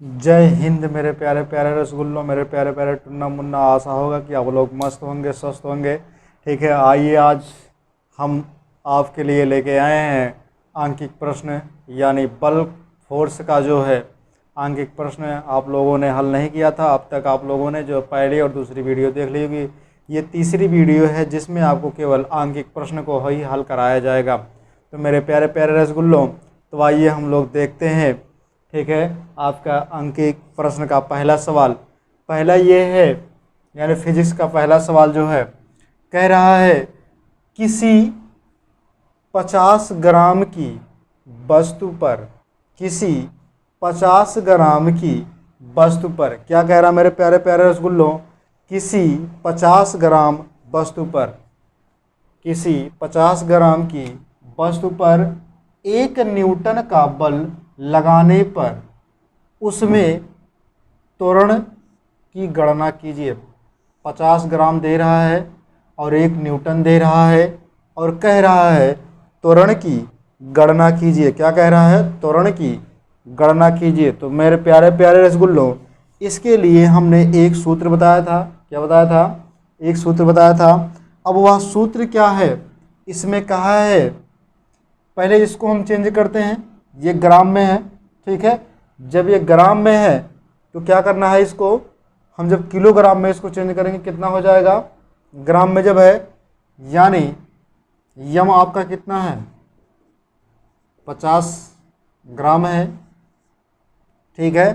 जय हिंद मेरे प्यारे प्यारे रसगुल्लों, मेरे प्यारे प्यारे टुन्ना मुन्ना। आशा होगा कि आप लोग मस्त होंगे, स्वस्थ होंगे। ठीक है, आइए आज हम आपके लिए लेके आए हैं आंकिक प्रश्न, यानी बल्क फोर्स का जो है आंकिक प्रश्न आप लोगों ने हल नहीं किया था अब तक। आप लोगों ने जो पहली और दूसरी वीडियो देख ली होगी, ये तीसरी वीडियो है जिसमें आपको केवल आंकिक प्रश्न को ही हल कराया जाएगा। तो मेरे प्यारे प्यारे रसगुल्लों, तो आइए हम लोग देखते हैं। ठीक है, आपका अंकिक प्रश्न का पहला सवाल पहला ये है, यानी फिजिक्स का पहला सवाल जो है कह रहा है किसी 50 ग्राम की वस्तु पर, किसी 50 ग्राम की वस्तु पर, क्या कह रहा मेरे प्यारे प्यारे रसगुल्लों, किसी 50 ग्राम वस्तु पर, किसी 50 ग्राम की वस्तु पर 1 न्यूटन का बल लगाने पर उसमें त्वरण की गणना कीजिए। 50 ग्राम दे रहा है और 1 न्यूटन दे रहा है और कह रहा है त्वरण की गणना कीजिए। क्या कह रहा है? त्वरण की गणना कीजिए। तो मेरे प्यारे प्यारे रसगुल्लों, इसके लिए हमने एक सूत्र बताया था। क्या बताया था? एक सूत्र बताया था। अब वह सूत्र क्या है? इसमें कहा है, पहले इसको हम चेंज करते हैं, ये ग्राम में है। ठीक है, जब ये ग्राम में है तो क्या करना है, इसको हम जब किलोग्राम में इसको चेंज करेंगे कितना हो जाएगा? ग्राम में जब है, यानी यम आपका कितना है? 50 ग्राम है। ठीक है,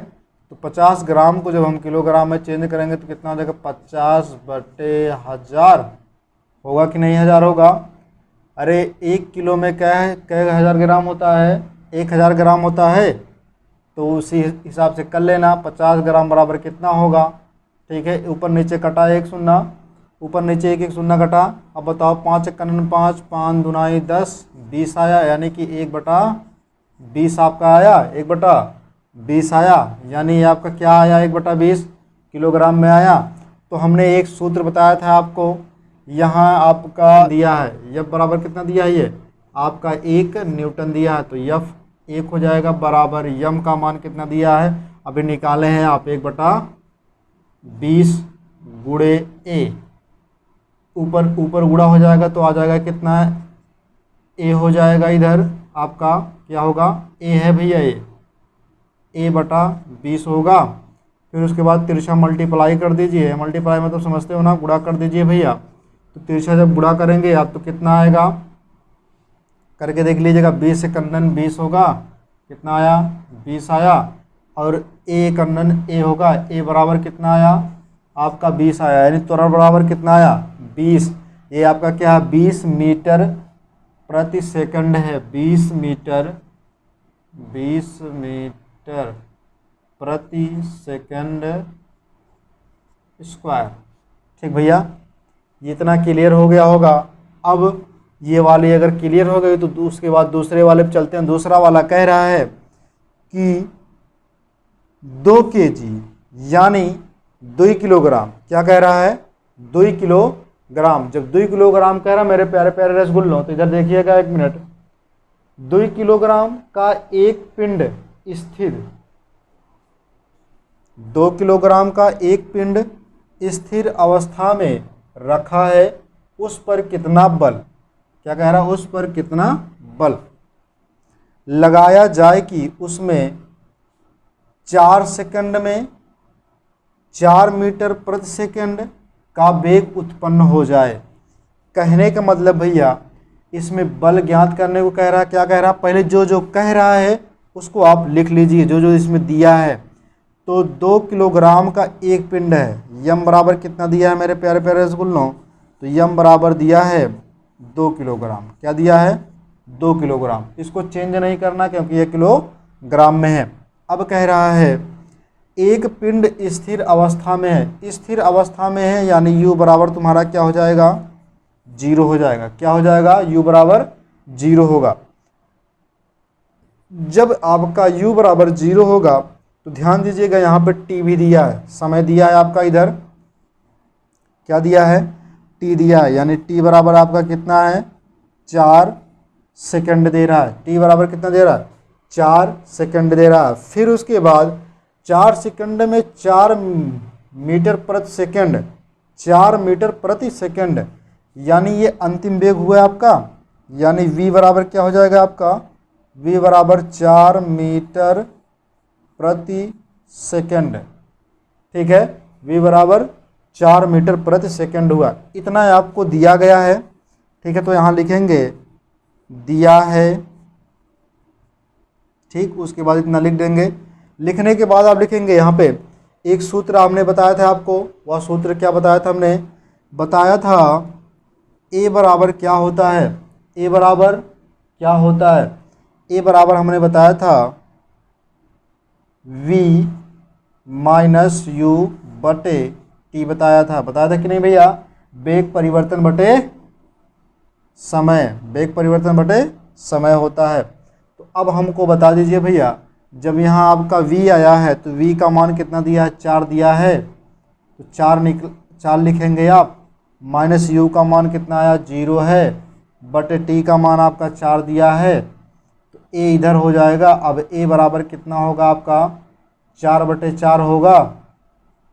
तो 50 ग्राम को जब हम किलोग्राम में चेंज करेंगे तो कितना हो जाएगा? 50/1000 होगा कि नहीं? 1000 होगा। अरे 1 किलो में क्या है, कै हज़ार ग्राम होता है? 1000 ग्राम होता है। तो उसी हिसाब से कर लेना, 50 ग्राम बराबर कितना होगा? ठीक है, ऊपर नीचे कटा 1 शून्य, ऊपर नीचे 1 1 शून्य कटा। अब बताओ, 5 × 5, 5 दूनाई 10, 20 आया, यानी कि 1/20 आपका आया। 1/20 आया, यानी आपका क्या आया? 1/20 किलोग्राम में आया। तो हमने एक सूत्र बताया था आपको, यहाँ आपका दिया है यफ बराबर कितना दिया है? ये आपका 1 न्यूटन दिया है, तो यफ 1 हो जाएगा बराबर यम का मान कितना दिया है अभी निकाले हैं आप? 1/20 गुणे ए, ऊपर ऊपर गुणा हो जाएगा तो आ जाएगा कितना है? ए हो जाएगा। इधर आपका क्या होगा? ए है भैया, ए बटा 20 होगा। फिर उसके बाद तिरछा मल्टीप्लाई कर दीजिए। मल्टीप्लाई मतलब समझते हो ना, गुणा कर दीजिए भैया। तो तिरछा जब गुणा करेंगे आप तो कितना आएगा? करके देख लीजिएगा। 20 से कन्नन 20 होगा, कितना आया? 20 आया। और ए कन्नन ए होगा, ए बराबर कितना आया? आपका 20 आया, यानी त्वरण बराबर कितना आया? 20। ये आपका क्या है? 20 मीटर प्रति सेकंड है। 20 मीटर प्रति सेकंड स्क्वायर। ठीक भैया, ये इतना क्लियर हो गया होगा। अब ये वाली अगर क्लियर हो गई तो उसके बाद दूसरे वाले पे चलते हैं। दूसरा वाला कह रहा है कि 2 kg यानी 2 किलोग्राम। क्या कह रहा है? 2 किलोग्राम। जब 2 किलोग्राम कह रहा मेरे प्यारे प्यारे रसगुल्लों, तो इधर देखिएगा 1 मिनट। 2 किलोग्राम का एक पिंड स्थिर, 2 किलोग्राम का एक पिंड स्थिर अवस्था में रखा है, उस पर कितना बल? क्या कह रहा? उस पर कितना बल लगाया जाए कि उसमें 4 सेकंड में 4 मीटर प्रति सेकंड का वेग उत्पन्न हो जाए। कहने का मतलब भैया, इसमें बल ज्ञात करने को कह रहा है। क्या कह रहा? पहले जो जो कह रहा है उसको आप लिख लीजिए, जो जो इसमें दिया है। तो 2 किलोग्राम का एक पिंड है, यम बराबर कितना दिया है मेरे प्यारे प्यारे रसगुल्लों? तो यम बराबर दिया है 2 किलोग्राम। क्या दिया है? 2 किलोग्राम। इसको चेंज नहीं करना क्योंकि ये किलोग्राम में है। अब कह रहा है एक पिंड स्थिर अवस्था में है। स्थिर अवस्था में है यानी u बराबर तुम्हारा क्या हो जाएगा? 0 हो जाएगा। क्या हो जाएगा? u बराबर 0 होगा। जब आपका u बराबर 0 होगा तो ध्यान दीजिएगा, यहाँ पे t भी दिया है, समय दिया है आपका। इधर क्या दिया है? t दिया है, यानी t बराबर आपका कितना है? 4 सेकंड दे रहा है। t बराबर कितना दे रहा है? 4 सेकंड दे रहा है। फिर उसके बाद 4 सेकंड में 4 मीटर प्रति सेकंड, 4 मीटर प्रति सेकंड, यानी ये अंतिम वेग हुआ है आपका। यानी v बराबर क्या हो जाएगा आपका, v बराबर 4 मीटर प्रति सेकंड। ठीक है, v बराबर 4 मीटर प्रति सेकंड हुआ, इतना आपको दिया गया है। ठीक है, तो यहाँ लिखेंगे दिया है, ठीक, उसके बाद इतना लिख देंगे। लिखने के बाद आप लिखेंगे यहाँ पे एक सूत्र आपने बताया था आपको, वह सूत्र क्या बताया था हमने, बताया था a बराबर क्या होता है, a बराबर क्या होता है, a बराबर हमने बताया था v माइनस यू बटे टी, बताया था कि नहीं भैया, वेग परिवर्तन बटे समय, वेग परिवर्तन बटे समय होता है। तो अब हमको बता दीजिए भैया, जब यहाँ आपका v आया है तो v का मान कितना दिया है, 4 दिया है, तो 4 लिखेंगे आप, माइनस u का मान कितना आया, 0 है, बटे t का मान आपका 4 दिया है, तो a इधर हो जाएगा। अब a बराबर कितना होगा आपका, 4/4 होगा,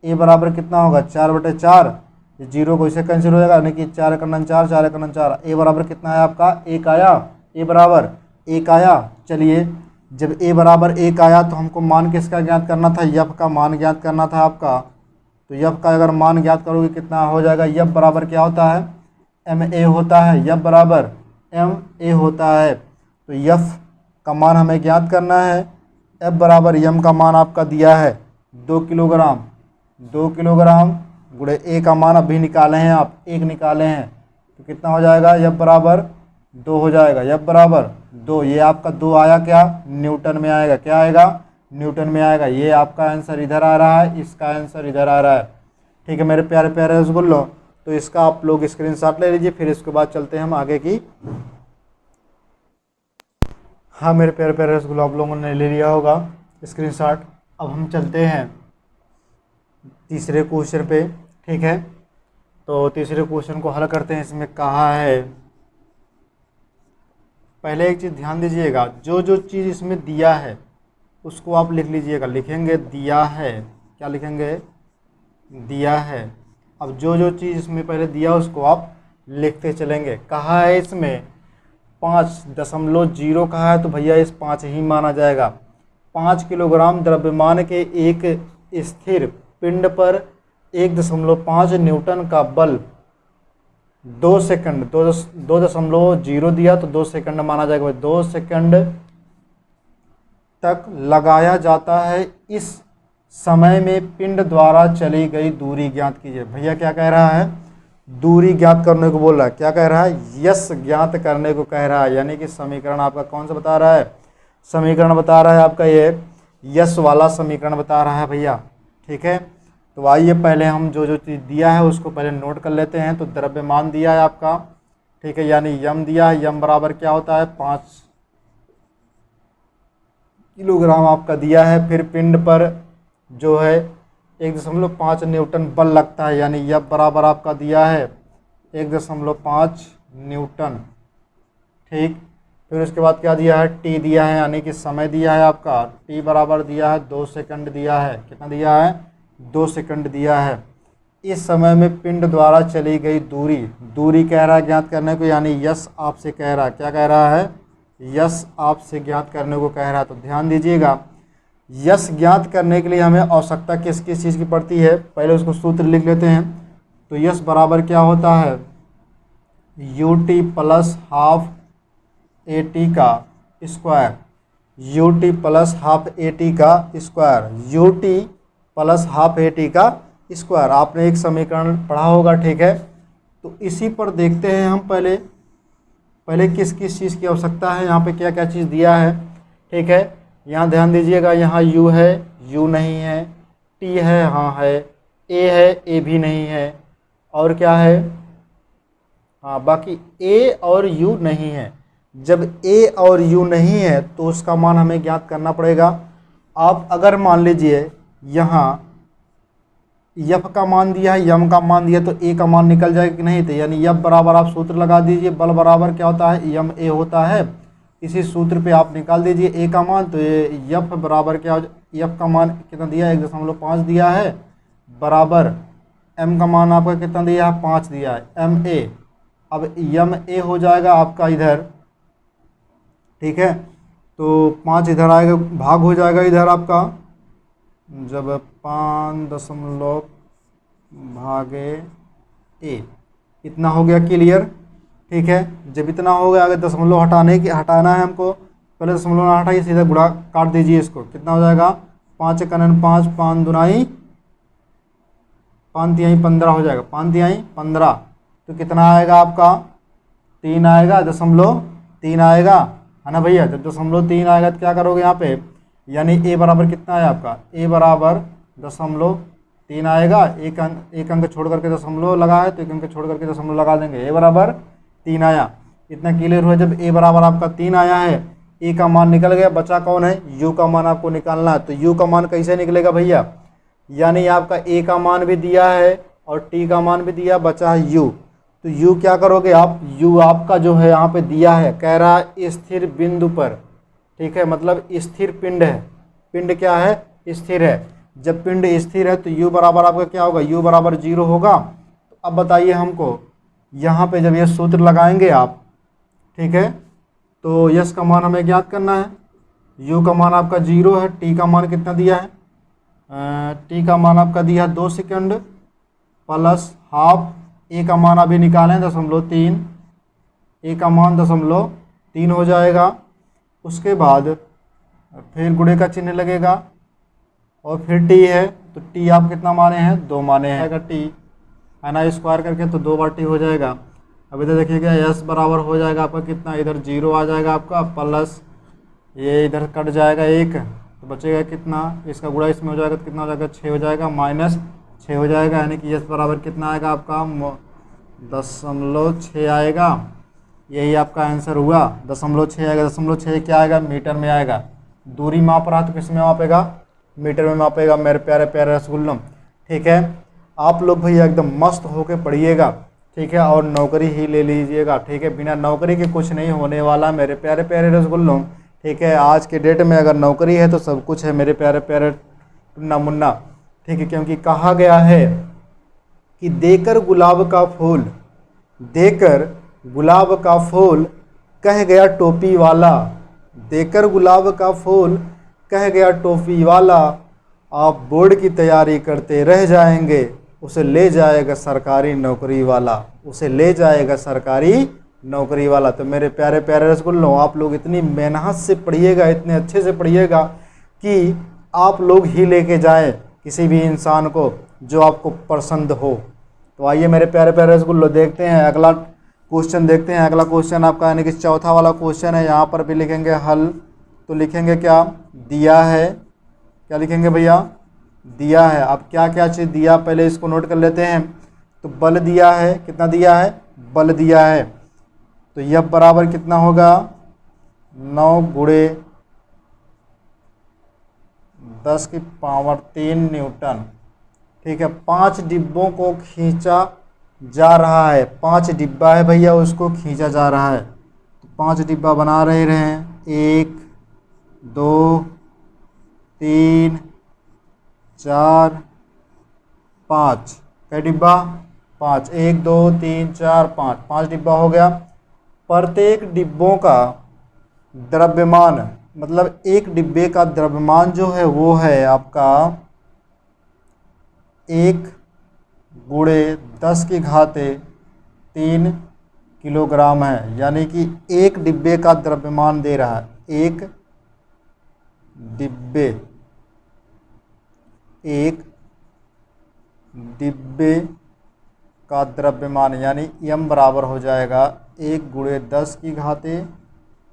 a बराबर कितना होगा, 4/4, 0 को इसे कैंसिल हो जाएगा, यानी कि 4 × 4, 4 × 4, a बराबर कितना है आपका, 1 आया, a बराबर 1 आया। चलिए, जब a बराबर 1 आया तो हमको मान किसका ज्ञात करना था, यफ का मान ज्ञात करना था आपका। तो यफ का अगर मान ज्ञात करोगे कितना हो जाएगा, यफ बराबर क्या होता है, ma होता है, यफ बराबर ma होता है। तो यफ का मान हमें ज्ञात करना है, f बराबर m का मान आपका दिया है 2 किलोग्राम, 2 किलोग्राम गुणे a का मान अभी निकाले हैं आप, 1 निकाले हैं, तो कितना हो जाएगा, f बराबर 2 हो जाएगा, f बराबर 2, ये आपका 2 आया क्या, न्यूटन में आएगा, क्या आएगा, न्यूटन में आएगा। ये आपका आंसर इधर आ रहा है, इसका आंसर इधर आ रहा है। ठीक है मेरे प्यारे प्यारे रसगुल्लो, तो इसका आप लोग स्क्रीनशॉट ले लीजिए, फिर इसके बाद चलते हैं हम आगे की। हाँ मेरे प्यारे प्यारे रसगुल्लो, आप लोगों ने ले लिया होगा स्क्रीनशॉट। अब हम चलते हैं तीसरे क्वेश्चन पे। ठीक है, तो तीसरे क्वेश्चन को हल करते हैं। इसमें कहा है, पहले एक चीज़ ध्यान दीजिएगा, जो जो चीज़ इसमें दिया है उसको आप लिख लीजिएगा, लिखेंगे दिया है, क्या लिखेंगे, दिया है। अब जो जो चीज़ इसमें पहले दिया उसको आप लिखते चलेंगे। कहा है इसमें 5.0 कहा है, तो भैया इस 5 ही माना जाएगा। 5 किलोग्राम द्रव्यमान के एक स्थिर पिंड पर 1.5 न्यूटन का बल 2 सेकंड, 2.0 दिया तो 2 सेकंड माना जाएगा, 2 सेकंड तक लगाया जाता है। इस समय में पिंड द्वारा चली गई दूरी ज्ञात कीजिए। भैया क्या कह रहा है, दूरी ज्ञात करने को बोल रहा है, क्या कह रहा है, यस ज्ञात करने को कह रहा है। यानी कि समीकरण आपका कौन सा बता रहा है, समीकरण बता रहा है आपका ये यस वाला समीकरण बता रहा है भैया। ठीक है, तो आइए पहले हम जो जो चीज़ दिया है उसको पहले नोट कर लेते हैं। तो द्रव्यमान दिया है आपका, ठीक है, यानी यम दिया है, यम बराबर क्या होता है, 5 किलोग्राम आपका दिया है। फिर पिंड पर जो है 1.5 न्यूटन बल लगता है, यानी यफ बराबर आपका दिया है 1.5 न्यूटन। ठीक, फिर उसके बाद क्या दिया है, टी दिया है, यानी कि समय दिया है आपका, टी बराबर दिया है 2 सेकंड दिया है, कितना दिया है, 2 सेकंड दिया है। इस समय में पिंड द्वारा चली गई दूरी, दूरी कह रहा है ज्ञात करने को, यानी यस आपसे कह रहा है, क्या कह रहा है, यस आपसे ज्ञात करने को कह रहा है। तो ध्यान दीजिएगा, यस ज्ञात करने के लिए हमें आवश्यकता किस किस चीज़ की पड़ती है, पहले उसको सूत्र लिख लेते हैं। तो यस बराबर क्या होता है, ut plus half A T का square, ut plus half A T का square, ut plus half A T का स्क्वायर। आपने एक समीकरण पढ़ा होगा, ठीक है। तो इसी पर देखते हैं हम पहले किस किस चीज़ की आवश्यकता है, यहाँ पे क्या क्या चीज़ दिया है। ठीक है, यहाँ ध्यान दीजिएगा, यहाँ u है, u नहीं है, t है, हाँ है, a है, a भी नहीं है, और क्या है, हाँ बाकी a और u नहीं है। जब a और u नहीं है तो उसका मान हमें ज्ञात करना पड़ेगा। आप अगर मान लीजिए यहाँ यफ का मान दिया है, यम का मान दिया, तो a का मान निकल जाएगा कि नहीं, तो यानी यफ बराबर आप सूत्र लगा दीजिए, बल बराबर क्या होता है, यम ए होता है, इसी सूत्र पे आप निकाल दीजिए ए का मान। तो ये एफ बराबर क्या हो, एफ का मान कितना दिया है 1.5 दिया है, बराबर एम का मान आपका कितना दिया है 5 दिया है, एम ए। अब एम ए हो जाएगा आपका इधर, ठीक है, तो 5 इधर आएगा, भाग हो जाएगा इधर आपका, जब 5 भागे ए, इतना हो गया क्लियर, ठीक है। जब इतना हो गया, अगर दशमलव हटाना है हमको, पहले दशमलव ना हटाइए, सीधा गुणा काट दीजिए इसको, कितना हो जाएगा 5 कनन 5, 5 दुनाई 5 तिहाई 15 हो जाएगा, 5 तिहाई 15, तो कितना आएगा आपका 3 आएगा, 0.3 आएगा, है ना भैया। जब 0.3 आएगा तो क्या करोगे यहाँ पे, यानी ए बराबर कितना है आपका, ए बराबर 0.3 आएगा, एक अंक छोड़ करके दशमलव लगा है तो एक अंक छोड़ करके दशमलव लगा देंगे, ए बराबर 3 आया। इतना क्लियर हुआ। जब ए बराबर आपका 3 आया है, ए का मान निकल गया, बचा कौन है, यू का मान आपको निकालना है। तो यू का मान कैसे निकलेगा भैया, यानी आपका ए का मान भी दिया है और टी का मान भी दिया, बचा है यू। तो यू क्या करोगे आप, यू आपका जो है यहाँ पे दिया है, कह रहा है स्थिर बिंदु पर, ठीक है, मतलब स्थिर पिंड है, पिंड क्या है, स्थिर है। जब पिंड स्थिर है तो यू बराबर आपका क्या होगा, यू बराबर 0 होगा। तो अब बताइए हमको, यहाँ पे जब ये सूत्र लगाएंगे आप, ठीक है, तो यस का मान हमें ज्ञात करना है, यू का मान आपका 0 है, टी का मान कितना दिया है, टी का मान आपका दिया है 2 सेकंड प्लस हाफ, ए का मान अभी निकालें 0.3, ए का मान 0.3 हो जाएगा। उसके बाद फिर गुणे का चिन्ह लगेगा और फिर टी है, तो टी आप कितना माने हैं, 2 माने हैं, टी है ना, स्क्वायर करके तो 2 बार टी हो जाएगा। अब इधर देखिएगा एस बराबर हो जाएगा आपका कितना, इधर 0 आ जाएगा आपका, प्लस ये इधर कट जाएगा 1, तो बचेगा कितना, इसका गुणा इसमें हो जाएगा तो कितना हो जाएगा 6 हो जाएगा, माइनस 6 हो जाएगा, यानी कि एस बराबर कितना आएगा आपका 0.6 आएगा। यही आपका आंसर हुआ, 0.6 आएगा। 0.6 क्या आएगा, मीटर में आएगा। दूरी माप रहा तो किस में मापेगा, मीटर में मापेगा मेरे प्यारे प्यारे रसगुल्लों, ठीक है। आप लोग भैया एकदम मस्त होके पढ़िएगा, ठीक है, और नौकरी ही ले लीजिएगा, ठीक है। बिना नौकरी के कुछ नहीं होने वाला मेरे प्यारे प्यारे रसगुल्लों, ठीक है। आज के डेट में अगर नौकरी है तो सब कुछ है मेरे प्यारे प्यारे टुन्ना मुन्ना, ठीक है। क्योंकि कहा गया है कि देकर गुलाब का फूल, देकर गुलाब का फूल कह गया टोपी वाला, देकर गुलाब का फूल कह गया टोपी वाला, आप बोर्ड की तैयारी करते रह जाएंगे, उसे ले जाएगा सरकारी नौकरी वाला, उसे ले जाएगा सरकारी नौकरी वाला। तो मेरे प्यारे प्यारे रसगुल्लों, आप लोग इतनी मेहनत से पढ़िएगा, इतने अच्छे से पढ़िएगा कि आप लोग ही लेके जाएं किसी भी इंसान को जो आपको पसंद हो। तो आइए मेरे प्यारे प्यारे रसगुल्लों, देखते हैं अगला क्वेश्चन, देखते हैं अगला क्वेश्चन आपका, यानी कि चौथा वाला क्वेश्चन है। यहाँ पर भी लिखेंगे हल, तो लिखेंगे क्या, दिया है, क्या लिखेंगे भैया, दिया है। अब क्या क्या चीज़ दिया, पहले इसको नोट कर लेते हैं। तो बल दिया है, कितना दिया है, बल दिया है, तो यह बराबर कितना होगा 9 गुणे 10 की पावर 3 न्यूटन, ठीक है। 5 डिब्बों को खींचा जा रहा है, 5 डिब्बा है भैया, उसको खींचा जा रहा है। तो 5 डिब्बा बना रहे हैं, 1 2 3 4 5, कै डिब्बा 5, 1 2 3 4 5, 5 डिब्बा हो गया। प्रत्येक डिब्बों का द्रव्यमान, मतलब एक डिब्बे का द्रव्यमान जो है वो है आपका 1 गुणे 10 की घाते 3 किलोग्राम है, यानी कि एक डिब्बे का द्रव्यमान दे रहा है, एक डिब्बे, एक डिब्बे का द्रव्यमान, यानी यम बराबर हो जाएगा 1 गुणे 10 की घाते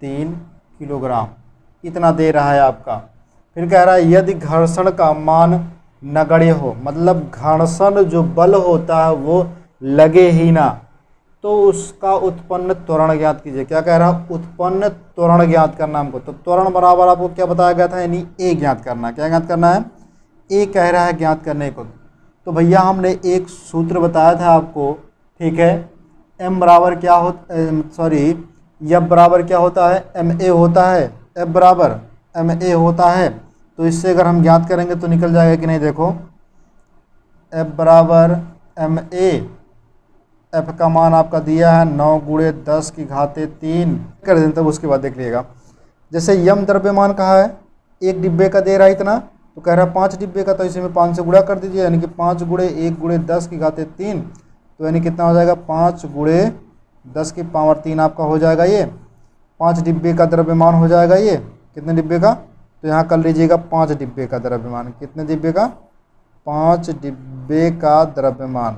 3 किलोग्राम, इतना दे रहा है आपका। फिर कह रहा है यदि घर्षण का मान नगण्य हो, मतलब घर्षण जो बल होता है वो लगे ही ना, तो उसका उत्पन्न त्वरण ज्ञात कीजिए। क्या कह रहा है, उत्पन्न त्वरण ज्ञात करना हमको। तो त्वरण बराबर आपको क्या बताया गया था, यानी ए ज्ञात करना। क्या ज्ञात करना है, ए कह रहा है ज्ञात करने को। तो भैया हमने एक सूत्र बताया था आपको, ठीक है, एम बराबर क्या हो, सॉरी, एफ बराबर क्या होता है, एम ए होता है, एफ बराबर एम ए होता है। तो इससे अगर हम ज्ञात करेंगे तो निकल जाएगा कि नहीं, देखो एफ बराबर एम ए, एफ का मान आपका दिया है 9 गुणे 10 की घाते 3 कर दें, तब उसके बाद देख लीजिएगा। जैसे यम द्रव्यमान कहा है, एक डिब्बे का दे रहा है इतना, तो कह रहा है 5 डिब्बे का, तो इसे में 5 से गुणा कर दीजिए, यानी कि 5 गुणे 1 गुणे 10 की घाते 3, तो यानी कितना हो जाएगा 5 गुणे 10 की पावर 3 आपका हो जाएगा ये 5 डिब्बे का द्रव्यमान हो जाएगा। ये कितने डिब्बे का, तो यहाँ कर लीजिएगा 5 डिब्बे का द्रव्यमान, कितने डिब्बे का, 5 डिब्बे का द्रव्यमान।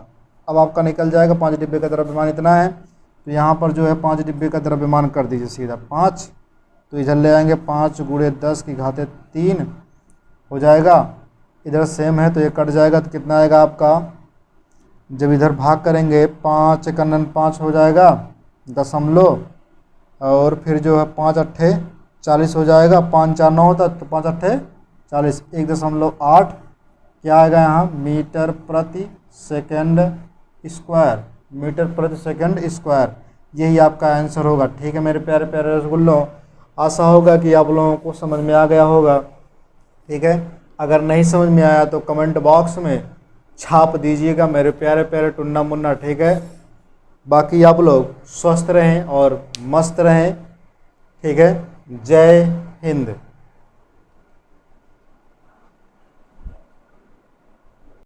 अब आपका निकल जाएगा 5 डिब्बे का द्रव्यमान इतना है, तो यहाँ पर जो है 5 डिब्बे का द्रव्यमान कर दीजिए सीधा 5, तो इधर ले आएंगे 5 गुणे 10 की घाते 3 हो जाएगा, इधर सेम है तो ये कट जाएगा, तो कितना आएगा आपका, जब इधर भाग करेंगे 5 कन्नन 5 हो जाएगा दशमलव, और फिर जो है 5 अट्ठे 40 हो जाएगा, 5 4 9 होता तो 5 अट्ठे 40, 1.8 क्या आएगा यहाँ, मीटर प्रति सेकंड स्क्वायर, मीटर प्रति सेकंड स्क्वायर, यही आपका आंसर होगा। ठीक है मेरे प्यारे प्यारे रसगुल्लों, आशा होगा कि आप लोगों को समझ में आ गया होगा। ठीक है, अगर नहीं समझ में आया तो कमेंट बॉक्स में छाप दीजिएगा मेरे प्यारे प्यारे टुन्ना मुन्ना। ठीक है, बाकी आप लोग स्वस्थ रहें और मस्त रहें। ठीक है, जय हिंद।